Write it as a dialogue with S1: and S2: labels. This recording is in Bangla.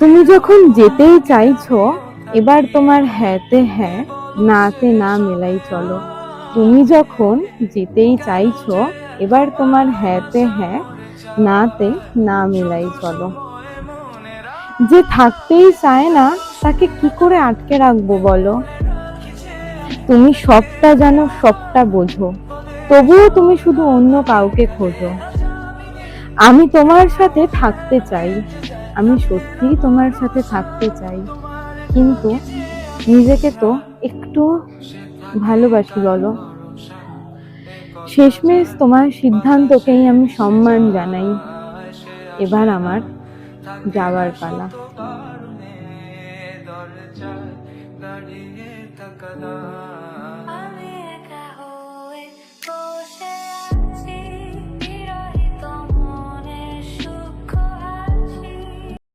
S1: তুমি যখন যেতেই চাইছো, এবার তোমার হ্যাঁতে হ্যাঁ, নাতে না মেলাই চলো। তুমি যখন যেতেই চাইছো, এবার তোমার হ্যাঁতে হ্যাঁ, নাতে না মেলাই চলো। যে থাকতেই চায় না, তাকে কি করে আটকে রাখবো বলো? তুমি সবটা জানো, সবটা বোঝো, তবুও তুমি শুধু অন্য কাউকে খোঁজো। আমি তোমার সাথে থাকতে চাই, আমি সত্যিই তোমার সাথে থাকতে চাই, কিন্তু নিজেকে তো একটু ভালোবাসি বলো। শেষমেশ তোমার সিদ্ধান্তকেই আমি সম্মান জানাই। এবার আমার যাওয়ার পালা।
S2: দরজায় দাঁড়িয়ে থাকা